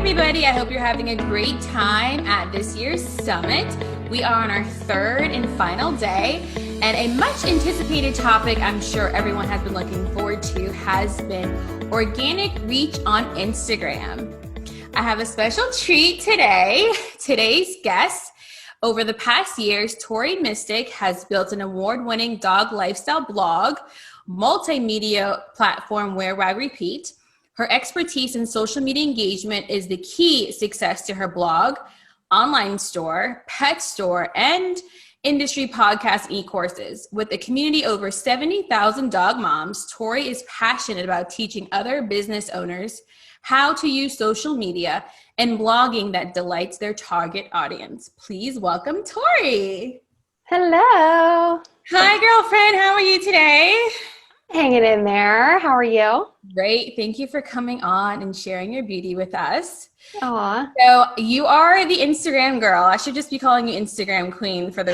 everybody. I hope you're having a great time at this year's summit. We are on our third and final day, and a much anticipated topic I'm sure everyone has been looking forward to has been organic reach on Instagram. I have a special treat today. Today's guest, over the past years, Tori Mistick has built an award-winning dog lifestyle blog, multimedia platform Where I Repeat. Her expertise in social media engagement is the key success to her blog, online store, pet store, and industry podcast e-courses. With a community over 70,000 dog moms, Tori is passionate about teaching other business owners how to use social media and blogging that delights their target audience. Please welcome Tori. Hello. Hi, girlfriend. How are you today? Hanging in there. How are you? Great. Thank you for coming on and sharing your beauty with us. Aw. So you are the Instagram girl. I should just be calling you Instagram queen for the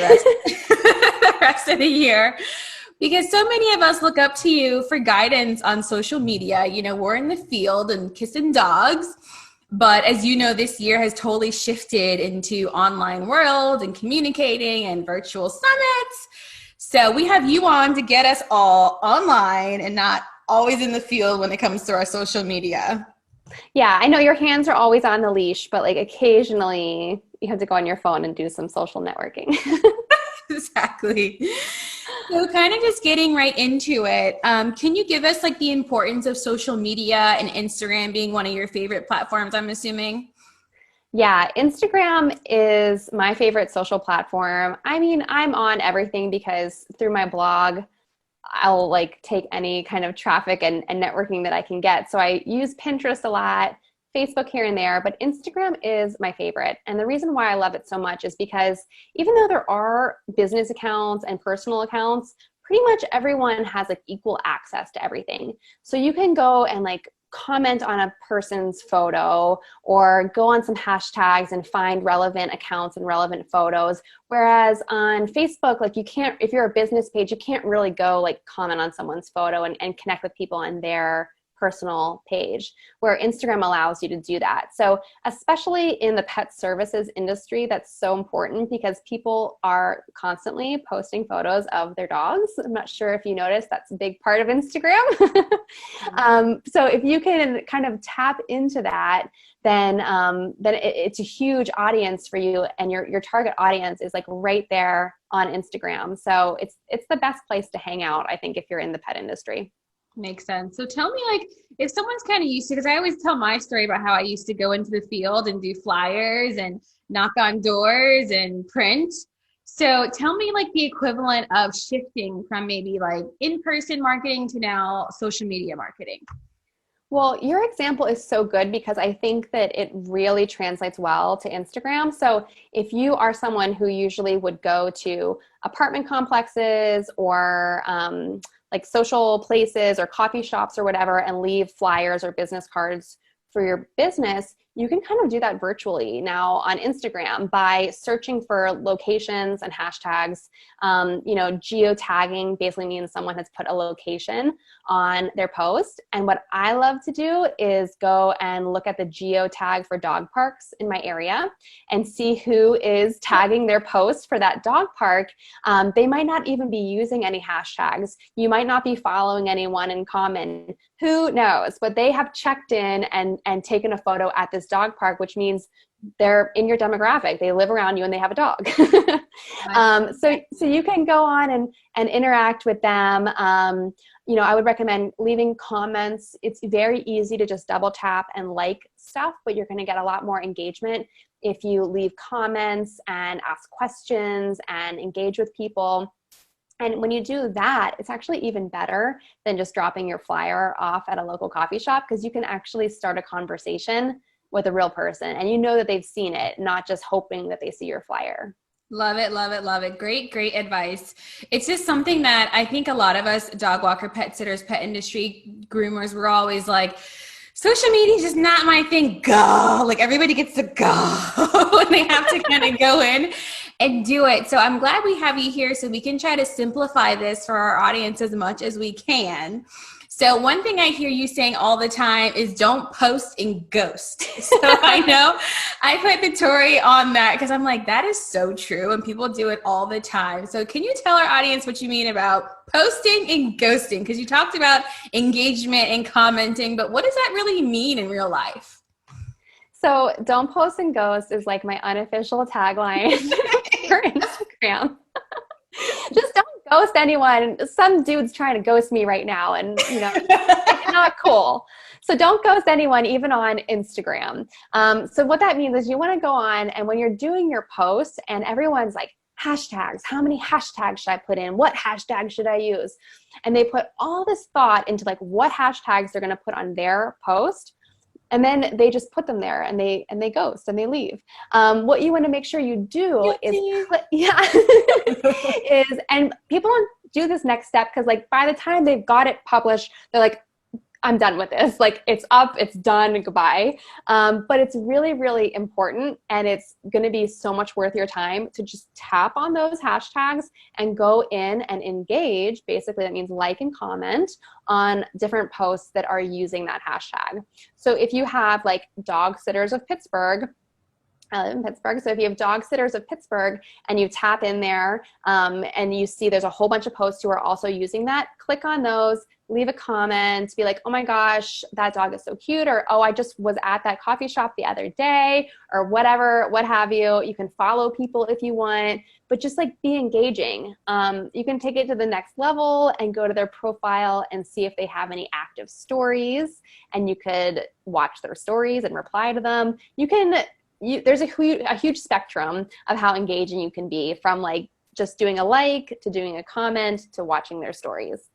rest of the year, because so many of us look up to you for guidance on social media. You know, we're in the field and kissing dogs, but as you know, this year has totally shifted into online world and communicating and virtual summits. So we have you on to get us all online and not always in the field when it comes to our social media. Yeah, I know your hands are always on the leash, but like occasionally you have to go on your phone and do some social networking. Exactly. So kind of just getting right into it. Can you give us like the importance of social media and Instagram being one of your favorite platforms, I'm assuming? Yeah, Instagram is my favorite social platform. I mean, I'm on everything because through my blog, I'll like take any kind of traffic and networking that I can get. So I use Pinterest a lot, Facebook here and there, but Instagram is my favorite. And the reason why I love it so much is because even though there are business accounts and personal accounts, pretty much everyone has like equal access to everything. So you can go and like comment on a person's photo or go on some hashtags and find relevant accounts and relevant photos. Whereas on Facebook, like you can't, if you're a business page, you can't really go like comment on someone's photo and connect with people on their personal page, where Instagram allows you to do that. So especially in the pet services industry, that's so important because people are constantly posting photos of their dogs. I'm not sure if you noticed, that's a big part of Instagram. So if you can kind of tap into that, then it's a huge audience for you, and your target audience is like right there on Instagram. So it's the best place to hang out, I think, if you're in the pet industry. Makes sense. So tell me, like, if someone's kind of used to, because I always tell my story about how I used to go into the field and do flyers and knock on doors and print. So tell me like the equivalent of shifting from maybe like in-person marketing to now social media marketing. Well, your example is so good because I think that it really translates well to Instagram. So if you are someone who usually would go to apartment complexes or like social places or coffee shops or whatever and leave flyers or business cards for your business, you can kind of do that virtually now on Instagram by searching for locations and hashtags. Geotagging basically means someone has put a location on their post. And what I love to do is go and look at the geotag for dog parks in my area and see who is tagging their post for that dog park. They might not even be using any hashtags. You might not be following anyone in common. Who knows? But they have checked in and taken a photo at this dog park, which means they're in your demographic. They live around you and they have a dog. So you can go on and interact with them. I would recommend leaving comments. It's very easy to just double tap and like stuff, but you're going to get a lot more engagement if you leave comments and ask questions and engage with people. And when you do that, it's actually even better than just dropping your flyer off at a local coffee shop, because you can actually start a conversation with a real person and you know that they've seen it, not just hoping that they see your flyer. Love it, love it, love it. Great, great advice. It's just something that I think a lot of us dog walker, pet sitters, pet industry groomers, we're always like, social media is just not my thing. Go. Like everybody gets to go when they have to kind of go in. and do it. So I'm glad we have you here so we can try to simplify this for our audience as much as we can. So one thing I hear you saying all the time is don't post and ghost. So I know I put the Tori on that because I'm like, that is so true. And people do it all the time. So can you tell our audience what you mean about posting and ghosting? Because you talked about engagement and commenting, but what does that really mean in real life? So don't post and ghost is like my unofficial tagline for Instagram. Just don't ghost anyone. Some dude's trying to ghost me right now, and it's not cool. So don't ghost anyone, even on Instagram. So what that means is you want to go on, and when you're doing your posts and everyone's like, hashtags, how many hashtags should I put in? What hashtag should I use? And they put all this thought into like what hashtags they're going to put on their post. And then they just put them there and they ghost and they leave. What you want to make sure you do is and people don't do this next step because like by the time they've got it published, they're like, I'm done with this. Like it's up, it's done, goodbye. But it's really, really important, and it's going to be so much worth your time to just tap on those hashtags and go in and engage. Basically, that means like and comment on different posts that are using that hashtag. So if you have like dog sitters of Pittsburgh, I live in Pittsburgh. So if you have dog sitters of Pittsburgh and you tap in there and you see there's a whole bunch of posts who are also using that, click on those, leave a comment, be like, oh my gosh, that dog is so cute. Or, oh, I just was at that coffee shop the other day, or whatever, what have you. You can follow people if you want, but just like be engaging. You can take it to the next level and go to their profile and see if they have any active stories, and you could watch their stories and reply to them. There's a huge spectrum of how engaging you can be, from like just doing a like to doing a comment to watching their stories.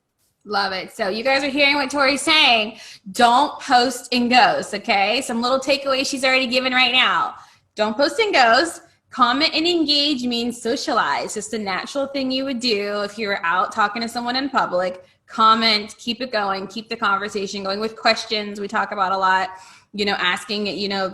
Love it. So you guys are hearing what Tori's saying. Don't post and ghost, okay? Some little takeaways she's already given right now. Don't post and ghost. Comment and engage means socialize. Just a natural thing you would do if you were out talking to someone in public. Comment, keep it going, keep the conversation going with questions we talk about a lot. Asking,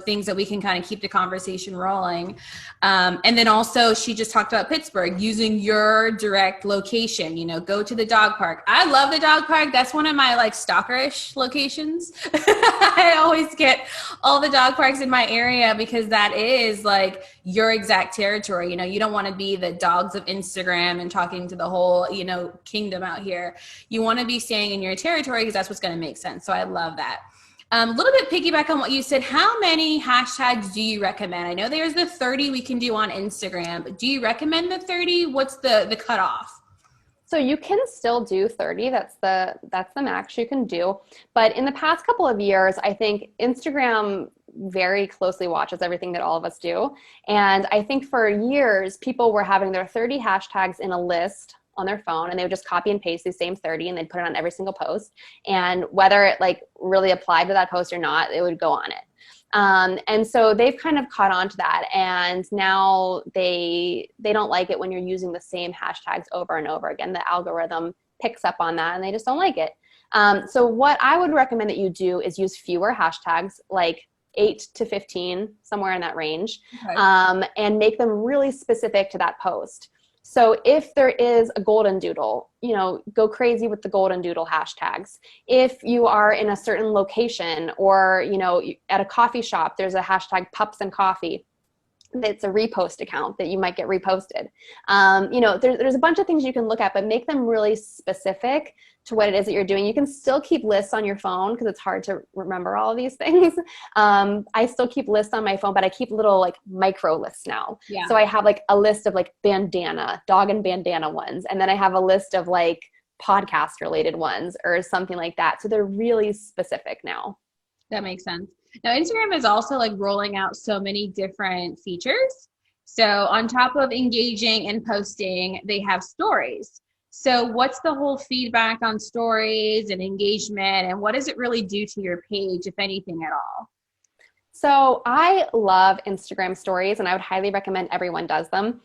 things that we can kind of keep the conversation rolling. And then also she just talked about Pittsburgh, using your direct location, go to the dog park. I love the dog park. That's one of my like stalkerish locations. I always get all the dog parks in my area because that is like your exact territory. You don't want to be the dogs of Instagram and talking to the whole, kingdom out here. You want to be staying in your territory because that's what's going to make sense. So I love that. A little bit piggyback on what you said. How many hashtags do you recommend? I know there's the 30 we can do on Instagram, but do you recommend the 30? What's the cutoff? So you can still do 30. That's the max you can do. But in the past couple of years, I think Instagram very closely watches everything that all of us do. And I think for years, people were having their 30 hashtags in a list on their phone, and they would just copy and paste these same 30 and they'd put it on every single post. And whether it like really applied to that post or not, it would go on it. And so they've kind of caught on to that. And now they don't like it when you're using the same hashtags over and over again. The algorithm picks up on that and they just don't like it. So what I would recommend that you do is use fewer hashtags, like 8 to 15, somewhere in that range, okay. And make them really specific to that post. So if there is a golden doodle, go crazy with the golden doodle hashtags. If you are in a certain location or, at a coffee shop, there's a hashtag pups and coffee. It's a repost account that you might get reposted. There's a bunch of things you can look at, but make them really specific to what it is that you're doing. You can still keep lists on your phone because it's hard to remember all of these things. I still keep lists on my phone, but I keep little like micro lists now. Yeah. So I have like a list of like bandana, dog and bandana ones. And then I have a list of like podcast related ones or something like that. So they're really specific now. That makes sense. Now, Instagram is also like rolling out so many different features. So on top of engaging and posting, they have stories. So what's the whole feedback on stories and engagement, and what does it really do to your page, if anything at all? So I love Instagram stories, and I would highly recommend everyone does them.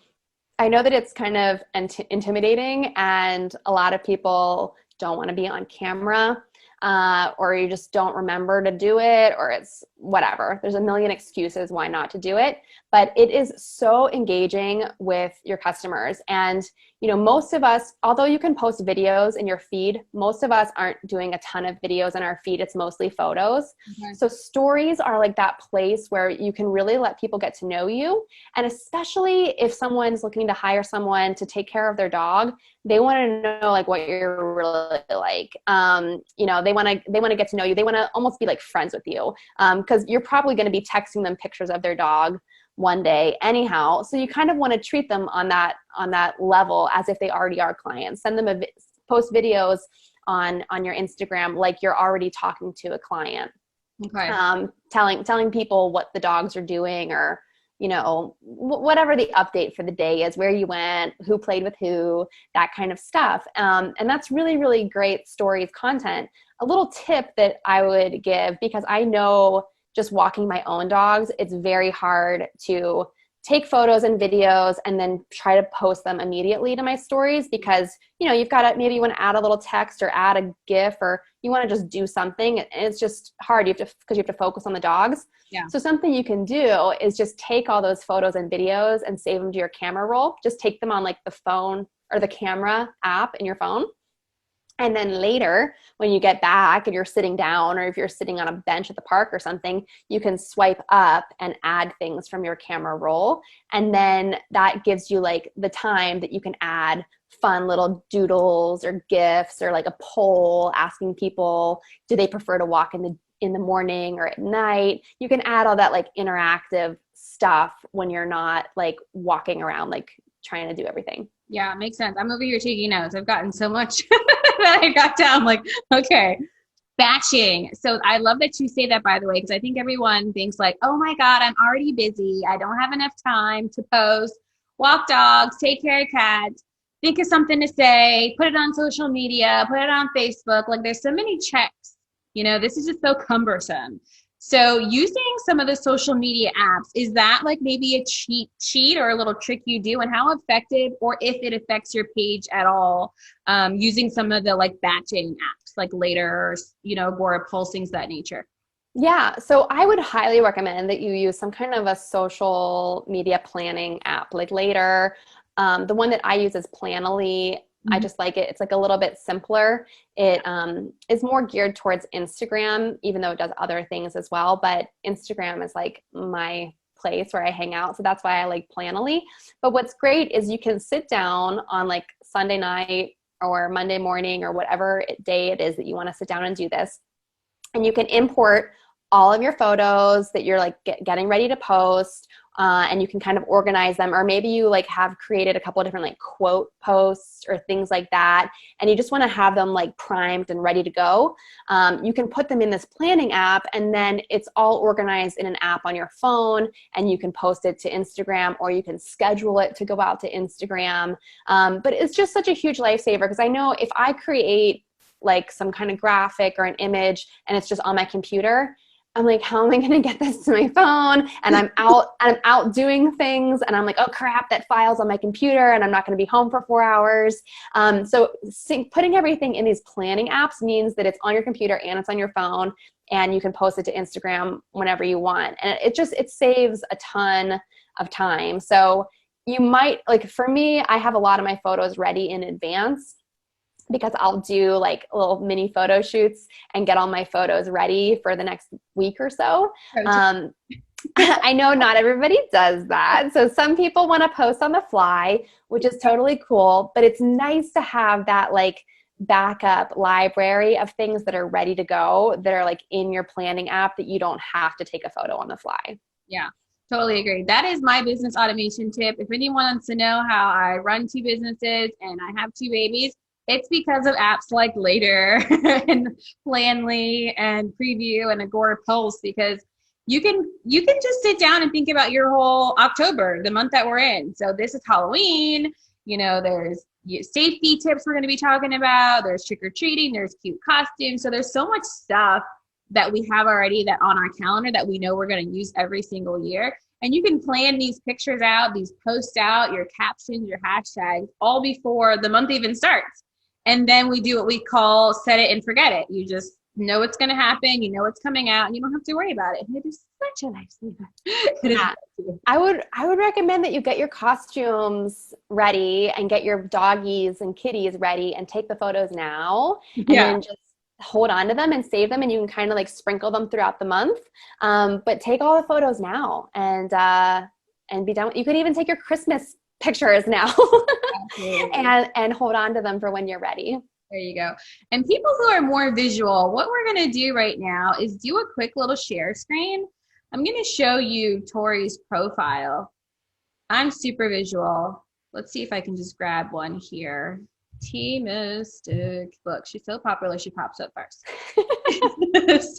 I know that it's kind of intimidating, and a lot of people don't want to be on camera. or you just don't remember to do it, or it's whatever. There's a million excuses why not to do it, but it is so engaging with your customers. And most of us, although you can post videos in your feed, most of us aren't doing a ton of videos in our feed. It's mostly photos. Okay. So stories are like that place where you can really let people get to know you. And especially if someone's looking to hire someone to take care of their dog, they want to know like what you're really like. They want to get to know you. They want to almost be like friends with you, because you're probably going to be texting them pictures of their dog one day anyhow. So you kind of want to treat them on that level as if they already are clients. Send them post videos on your Instagram like you're already talking to a client. Okay. Telling people what the dogs are doing, or whatever the update for the day is, where you went, who played with who, that kind of stuff. And that's really, really great stories content. A little tip that I would give, because I know just walking my own dogs, it's very hard to take photos and videos and then try to post them immediately to my stories, because you've got to, maybe you want to add a little text or add a GIF, or you want to just do something, and it's just hard. Because you have to focus on the dogs. Yeah. So something you can do is just take all those photos and videos and save them to your camera roll. Just take them on like the phone or the camera app in your phone. And then later, when you get back and you're sitting down, or if you're sitting on a bench at the park or something, you can swipe up and add things from your camera roll. And then that gives you like the time that you can add fun little doodles or GIFs, or like a poll asking people, do they prefer to walk in the morning or at night? You can add all that like interactive stuff when you're not like walking around like trying to do everything. Yeah, it makes sense. I'm over here taking notes. I've gotten so much that I got down like, okay, batching. So I love that you say that, by the way, because I think everyone thinks like, oh my God, I'm already busy. I don't have enough time to post, walk dogs, take care of cats, think of something to say, put it on social media, put it on Facebook. Like there's so many checks, this is just so cumbersome. So using some of the social media apps, is that like maybe a cheat sheet or a little trick you do, and how effective, or if it affects your page at all, using some of the like batching apps like Later, Agora Pulse, things of that nature? Yeah, so I would highly recommend that you use some kind of a social media planning app like Later. The one that I use is Planoly. I just like it. It's like a little bit simpler. It is more geared towards Instagram, even though it does other things as well. But Instagram is like my place where I hang out. So that's why I like Planoly. But what's great is you can sit down on like Sunday night or Monday morning or whatever day it is that you want to sit down and do this. And you can import all of your photos that you're like getting ready to post, and you can kind of organize them, or maybe you like have created a couple of different like quote posts or things like that, and you just want to have them like primed and ready to go. You can put them in this planning app, and then it's all organized in an app on your phone, and you can post it to Instagram, or you can schedule it to go out to Instagram. But it's just such a huge lifesaver, because I know if I create like some kind of graphic or an image and it's just on my computer, I'm like, how am I going to get this to my phone? And I'm out doing things, and I'm like, oh crap, that file's on my computer, and I'm not going to be home for 4 hours. So putting everything in these planning apps means that it's on your computer and it's on your phone, and you can post it to Instagram whenever you want. And it saves a ton of time. So you might, like for me, I have a lot of my photos ready in advance, because I'll do like little mini photo shoots and get all my photos ready for the next week or so. I know not everybody does that. So some people want to post on the fly, which is totally cool, but it's nice to have that like backup library of things that are ready to go, that are like in your planning app, that you don't have to take a photo on the fly. Yeah. Totally agree. That is my business automation tip. If anyone wants to know how I run 2 businesses and I have 2 babies, it's because of apps like Later and Planly and Preview and Agora Pulse, because you can just sit down and think about your whole October, the month that we're in. So this is Halloween. There's safety tips we're going to be talking about. There's trick-or-treating. There's cute costumes. So there's so much stuff that we have already that on our calendar that we know we're going to use every single year. And you can plan these pictures out, these posts out, your captions, your hashtags, all before the month even starts. And then we do what we call set it and forget it. You just know what's going to happen. You know what's coming out, and you don't have to worry about it. It is such a lifesaver. It is. Yeah. I would recommend that you get your costumes ready and get your doggies and kitties ready and take the photos now, and then just hold on to them and save them, and you can kind of like sprinkle them throughout the month. But take all the photos now and be done. You could even take your Christmas pictures now and hold on to them for when you're ready. There you go. And people who are more visual, what we're going to do right now is do a quick little share screen. I'm going to show you Tori's profile. I'm super visual. Let's see if I can just grab one here. Mistick. Look, she's so popular, she pops up first.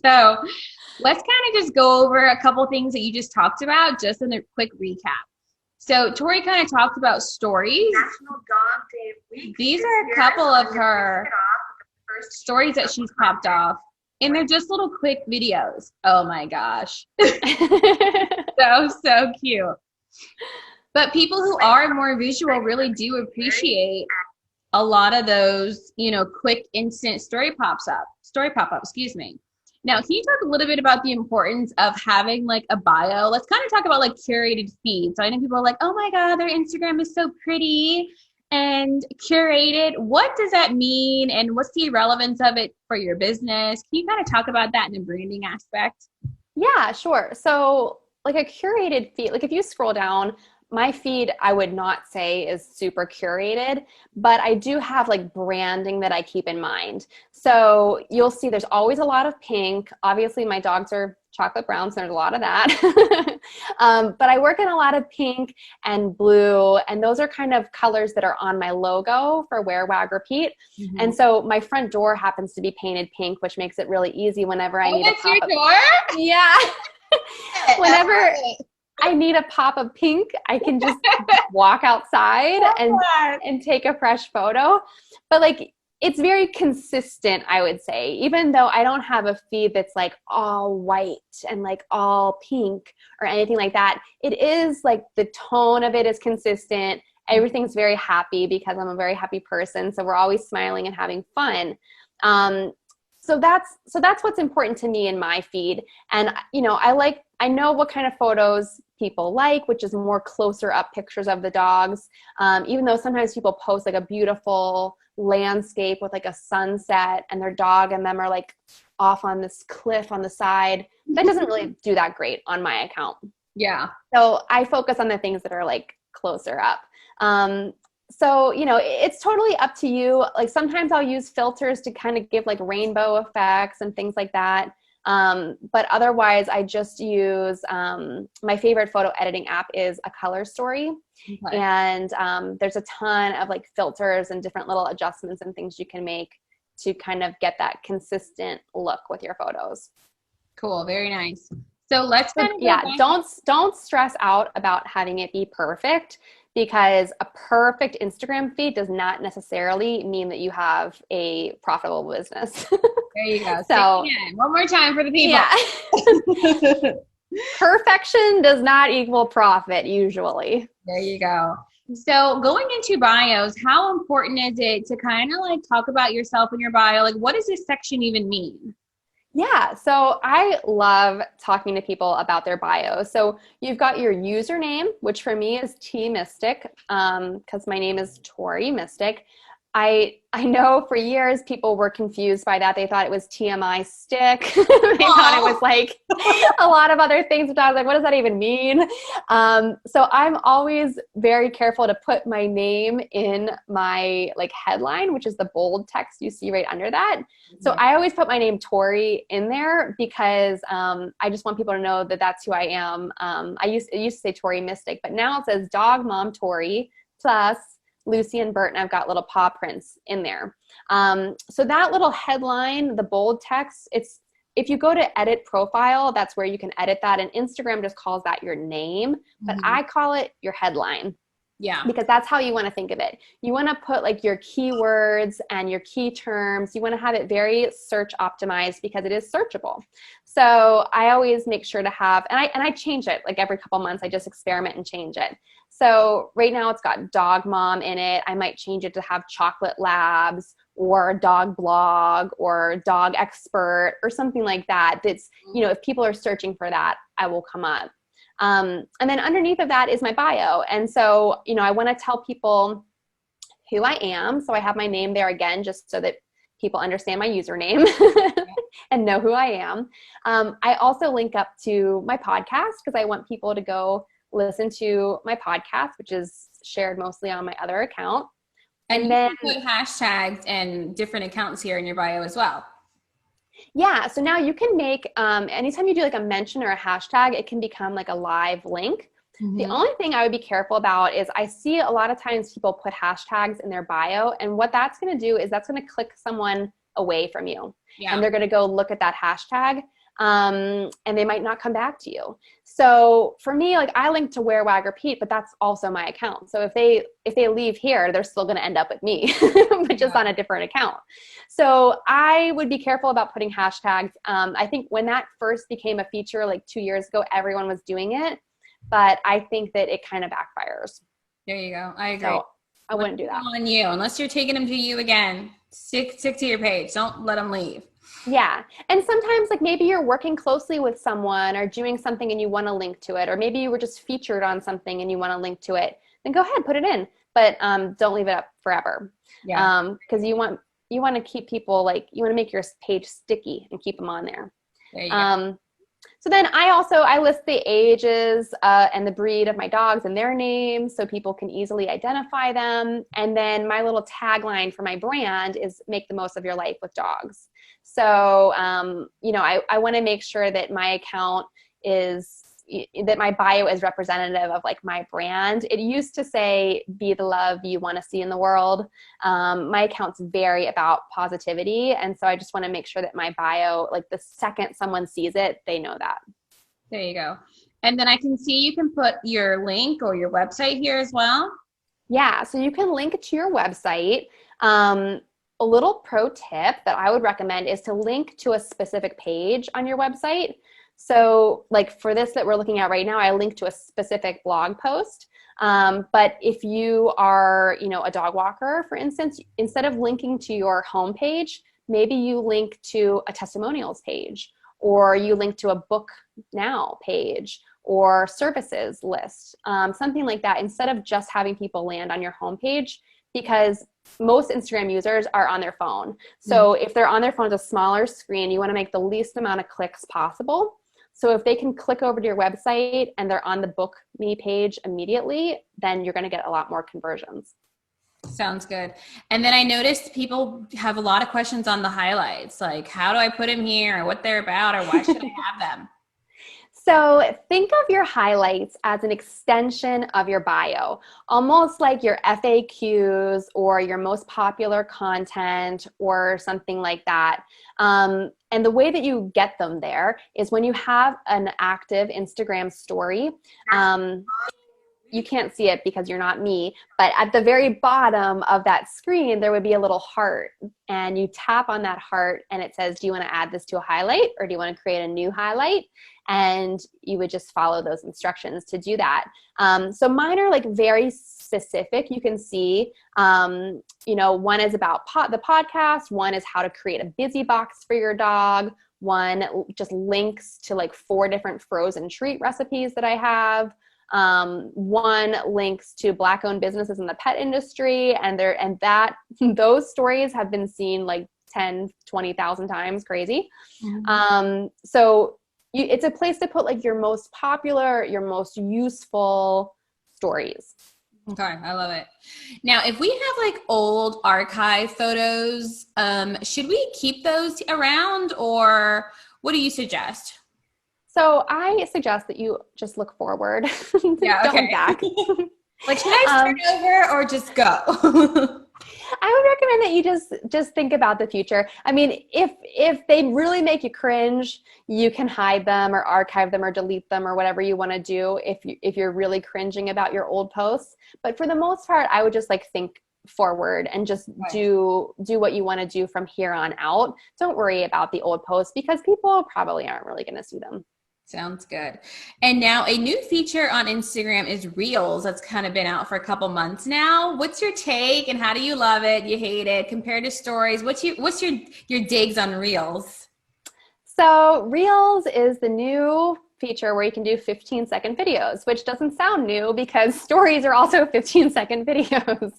So let's kind of just go over a couple things that you just talked about, just in a quick recap. So Tori kind of talked about stories. National Dog Day week. These are a couple of her stories that she's popped off. And they're just little quick videos. Oh my gosh. So cute. But people who are more visual really do appreciate a lot of those, you know, quick instant story pop-up, excuse me. Now, can you talk a little bit about the importance of having like a bio? Let's kind of talk about like curated feeds. So I know people are like, oh my God, their Instagram is so pretty and curated. What does that mean? And what's the relevance of it for your business? Can you kind of talk about that in a branding aspect? Yeah, sure. So like a curated feed, like if you scroll down, my feed, I would not say is super curated, but I do have like branding that I keep in mind. So you'll see there's always a lot of pink. Obviously my dogs are chocolate brown, so there's a lot of that. But I work in a lot of pink and blue, and those are kind of colors that are on my logo for Wear, Wag, Repeat. Mm-hmm. And so my front door happens to be painted pink, which makes it really easy whenever I need a pop up. Your door? Yeah. Whenever I need a pop of pink, I can just walk outside and take a fresh photo. But like, it's very consistent, I would say, even though I don't have a feed that's like all white and like all pink or anything like that. It is like the tone of it is consistent. Everything's very happy because I'm a very happy person. So we're always smiling and having fun. So that's what's important to me in my feed. And, you know, I know what kind of photos people like, which is more closer up pictures of the dogs. Even though sometimes people post like a beautiful landscape with like a sunset and their dog and them are like off on this cliff on the side. That doesn't really do that great on my account. Yeah. So I focus on the things that are like closer up. So, you know, it's totally up to you. Like sometimes I'll use filters to kind of give like rainbow effects and things like that. But otherwise I just use, my favorite photo editing app is a Color Story. Okay. And there's a ton of like filters and different little adjustments and things you can make to kind of get that consistent look with your photos. Cool. Very nice. So let's don't stress out about having it be perfect, because a perfect Instagram feed does not necessarily mean that you have a profitable business. There you go. So one more time for the people. Yeah. Perfection does not equal profit usually. There you go. So going into bios, how important is it to kind of like talk about yourself in your bio? Like, what does this section even mean? Yeah, so I love talking to people about their bio. So you've got your username, which for me is Mistick, because my name is Tori Mistick. I know for years people were confused by that. They thought it was TMI stick. They thought it was like a lot of other things. But I was like, what does that even mean? So I'm always very careful to put my name in my like headline, which is the bold text you see right under that. So I always put my name Tori in there because I just want people to know that that's who I am. It used to say Tori Mistick, but now it says Dog Mom Tori plus Lucy and Bert, and I've got little paw prints in there. So that little headline, the bold text, if you go to edit profile, that's where you can edit that. And Instagram just calls that your name, but I call it your headline. Yeah. Because that's how you want to think of it. You want to put like your keywords and your key terms. You want to have it very search optimized because it is searchable. So I always make sure to have, and I change it like every couple months. I just experiment and change it. So right now it's got Dog Mom in it. I might change it to have Chocolate Labs or dog blog or dog expert or something like that. That's, you know, if people are searching for that, I will come up. And then underneath of that is my bio. And so, you know, I want to tell people who I am. So I have my name there again, just so that people understand my username and know who I am. I also link up to my podcast because I want people to go listen to my podcast, which is shared mostly on my other account. And then you put hashtags and different accounts here in your bio as well. Yeah. So now you can make, anytime you do like a mention or a hashtag, it can become like a live link. The only thing I would be careful about is I see a lot of times people put hashtags in their bio, and what that's going to do is that's going to click someone away from you. Yeah. And they're going to go look at that hashtag, and they might not come back to you. So for me, like I link to Wear, Wag, Repeat, but that's also my account. So if they leave here, they're still going to end up with me, but just on a different account. So I would be careful about putting hashtags. I think when that first became a feature like 2 years ago, everyone was doing it. But I think that it kind of backfires. There you go. I agree. So I wouldn't do that. On you, unless you're taking them to you again. Stick to your page. Don't let them leave. Yeah. And sometimes like maybe you're working closely with someone or doing something and you want to link to it, or maybe you were just featured on something and you want to link to it, then go ahead, put it in. But don't leave it up forever. Yeah. Because you want to keep people, like, you want to make your page sticky and keep them on there. There you go. So then I list the ages and the breed of my dogs and their names so people can easily identify them. And then my little tagline for my brand is make the most of your life with dogs. So, you know, I want to make sure that my account that my bio is representative of like my brand. It used to say, be the love you want to see in the world. My account's very about positivity. And so I just want to make sure that my bio, like the second someone sees it, they know that. There you go. And then I can see you can put your link or your website here as well. Yeah. So you can link to your website. A little pro tip that I would recommend is to link to a specific page on your website. So like for this that we're looking at right now, I link to a specific blog post. But if you are, you know, a dog walker, for instance, instead of linking to your homepage, maybe you link to a testimonials page, or you link to a book now page or services list, something like that, instead of just having people land on your homepage, because most Instagram users are on their phone. So if they're on their phone, it's a smaller screen, you want to make the least amount of clicks possible. So if they can click over to your website and they're on the book me page immediately, then you're going to get a lot more conversions. Sounds good. And then I noticed people have a lot of questions on the highlights, like how do I put them here, or what they're about, or why should I have them? So think of your highlights as an extension of your bio, almost like your FAQs or your most popular content or something like that. And the way that you get them there is when you have an active Instagram story. You can't see it because you're not me, but at the very bottom of that screen, there would be a little heart, and you tap on that heart and it says, do you want to add this to a highlight, or do you want to create a new highlight? And you would just follow those instructions to do that. So mine are like very specific. You can see, you know, one is about the podcast. One is how to create a busy box for your dog. One just links to like 4 different frozen treat recipes that I have. One links to Black-owned businesses in the pet industry, and those stories have been seen like 10, 20,000 times, crazy. So it's a place to put like your most popular, your most useful stories. Okay, I love it. Now, if we have like old archive photos, should we keep those around, or what do you suggest? So I suggest that you just look forward. Yeah, okay. Don't look back. Like, should I start over or just go? I would recommend that you just think about the future. I mean, if they really make you cringe, you can hide them or archive them or delete them or whatever you want to do if you're really cringing about your old posts. But for the most part, I would just like think forward and just do what you want to do from here on out. Don't worry about the old posts because people probably aren't really going to see them. Sounds good. And now a new feature on Instagram is Reels. That's kind of been out for a couple months now. What's your take and how do you love it? You hate it compared to stories? What's your digs on Reels? So Reels is the new feature where you can do 15-second videos, which doesn't sound new because stories are also 15-second videos.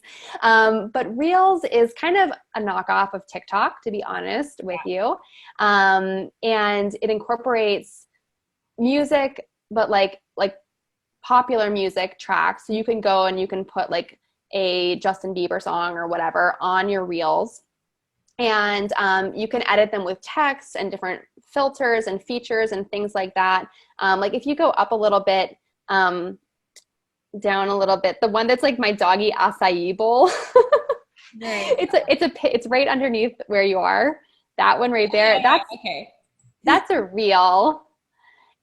But Reels is kind of a knockoff of TikTok, to be honest with you. And it incorporates music, but like popular music tracks. So you can go and you can put like a Justin Bieber song or whatever on your Reels. And you can edit them with text and different filters and features and things like that. Like if you go up a little bit, down a little bit, the one that's like my doggy acai bowl, Right. it's right underneath where you are. That one right there. That's a Reel.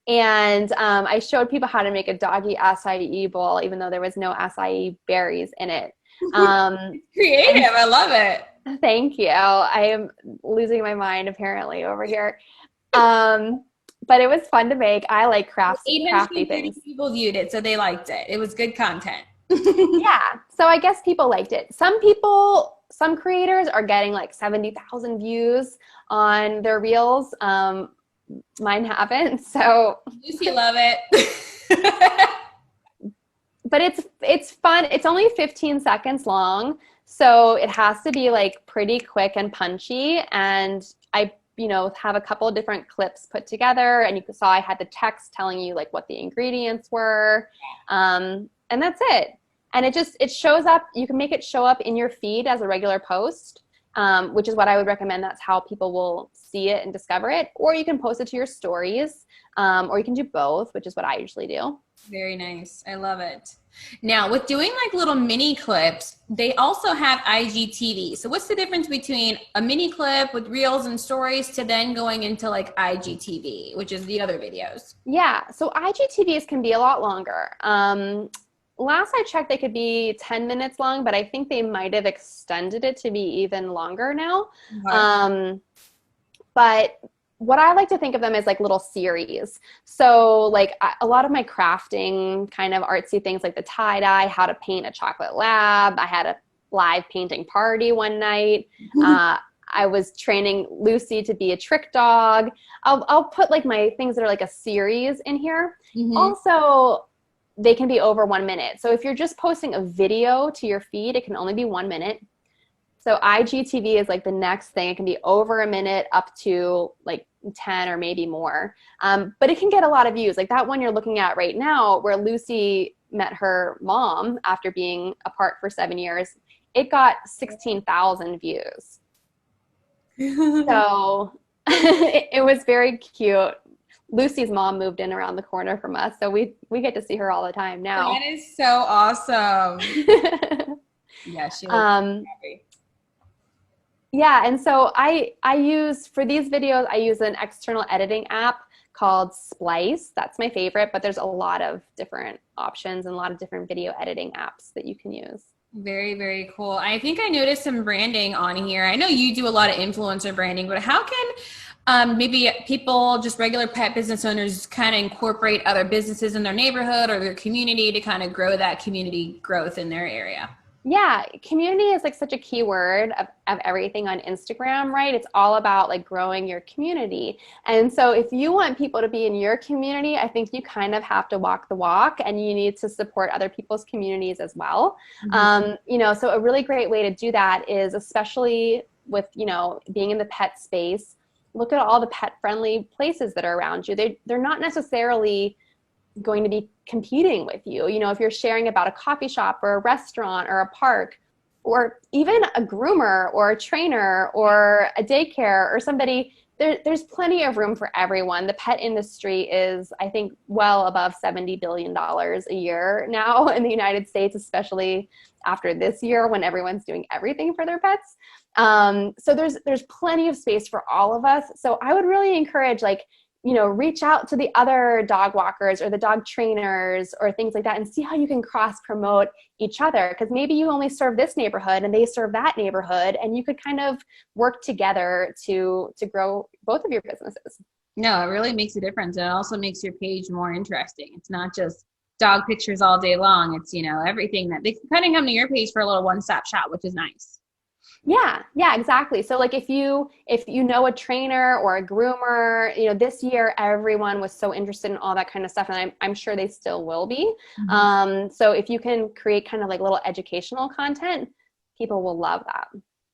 And I showed people how to make a doggy acai bowl, even though there was no acai berries in it. Creative. I love it. Thank you. I am losing my mind apparently over here. But it was fun to make. I like crafty 830 things. people viewed it, so they liked it. It was good content. Yeah. So I guess people liked it. Some creators are getting like 70,000 views on their Reels. Mine haven't. So Lucy, love it. but it's fun. It's only 15 seconds long. So it has to be like pretty quick and punchy. And I, have a couple of different clips put together, and you saw I had the text telling you like what the ingredients were. And that's it. And it shows up. You can make it show up in your feed as a regular post, which is what I would recommend. That's how people will see it and discover it. Or you can post it to your stories, or you can do both, which is what I usually do. Very nice. I love it. Now, with doing like little mini clips, they also have IGTV. So what's the difference between a mini clip with Reels and stories to then going into like IGTV, which is the other videos? Yeah. So IGTVs can be a lot longer. Last I checked, they could be 10 minutes long, but I think they might have extended it to be even longer now. Okay. But what I like to think of them as like little series. So like a lot of my crafting kind of artsy things like the tie-dye, how to paint a chocolate lab. I had a live painting party one night. I was training Lucy to be a trick dog. I'll put like my things that are like a series in here. Mm-hmm. Also, they can be over 1 minute. So if you're just posting a video to your feed, it can only be 1 minute. So IGTV is like the next thing. It can be over a minute up to like 10 or maybe more. But it can get a lot of views. Like that one you're looking at right now where Lucy met her mom after being apart for 7 years, it got 16,000 views. So it was very cute. Lucy's mom moved in around the corner from us, so we get to see her all the time now. That is so awesome. Yeah, she looks happy. Yeah, and so I use, for these videos, I use an external editing app called Splice. That's my favorite, but there's a lot of different options and a lot of different video editing apps that you can use. Very, very cool. I think I noticed some branding on here. I know you do a lot of influencer branding, but how can maybe people, just regular pet business owners, kind of incorporate other businesses in their neighborhood or their community to kind of grow that community growth in their area? Yeah, community is like such a key word of everything on Instagram, right? It's all about like growing your community. And so if you want people to be in your community, I think you kind of have to walk the walk and you need to support other people's communities as well. Mm-hmm. So a really great way to do that is, especially with, being in the pet space, look at all the pet friendly places that are around you. They're not necessarily going to be competing with you. If you're sharing about a coffee shop or a restaurant or a park or even a groomer or a trainer or a daycare or somebody, there's plenty of room for everyone. The pet industry is, I think, well above $70 billion a year now in the United States, especially after this year when everyone's doing everything for their pets. So there's plenty of space for all of us. So I would really encourage, reach out to the other dog walkers or the dog trainers or things like that and see how you can cross promote each other. Because maybe you only serve this neighborhood and they serve that neighborhood, and you could kind of work together to grow both of your businesses. No, it really makes a difference. It also makes your page more interesting. It's not just dog pictures all day long. It's, everything that they can kind of come to your page for a little one-stop shop, which is nice. Yeah, exactly. So like if you know a trainer or a groomer, this year everyone was so interested in all that kind of stuff, and I'm sure they still will be. So if you can create kind of like little educational content, people will love that.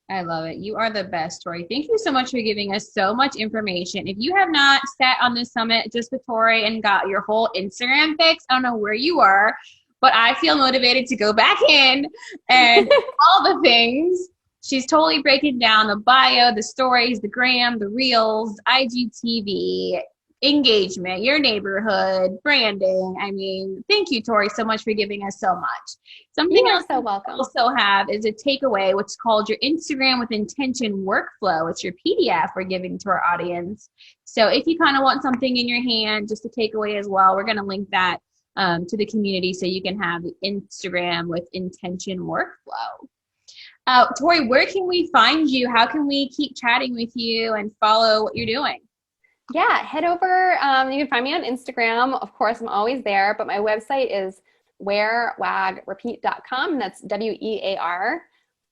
I love it. You are the best, Tori. Thank you so much for giving us so much information. If you have not sat on this summit just with Tori and got your whole Instagram fix, I don't know where you were, but I feel motivated to go back in and all the things. She's totally breaking down the bio, the stories, the gram, the reels, IGTV, engagement, your neighborhood, branding. I mean, thank you, Tori, so much for giving us so much. Something else so welcome. We also have is a takeaway, which is called your Instagram with Intention workflow. It's your PDF we're giving to our audience. So if you kind of want something in your hand, just a takeaway as well, we're going to link that to the community so you can have the Instagram with Intention workflow. Tori, where can we find you? How can we keep chatting with you and follow what you're doing? Yeah, head over. You can find me on Instagram. Of course, I'm always there, but my website is wearwagrepeat.com. That's WEAR,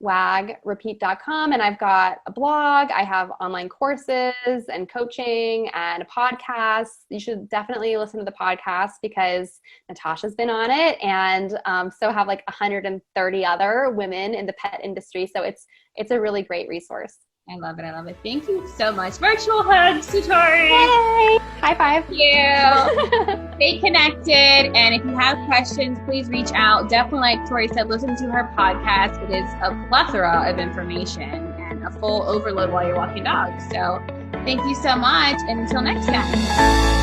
wagrepeat.com. And I've got a blog. I have online courses and coaching and a podcast. You should definitely listen to the podcast because Natasha's been on it, and so have like 130 other women in the pet industry. So it's a really great resource. I love it. I love it. Thank you so much. Virtual hugs to Tori. Yay! High five. Thank you. Stay connected. And if you have questions, please reach out. Definitely, like Tori said, listen to her podcast. It is a plethora of information and a full overload while you're walking dogs. So thank you so much. And until next time.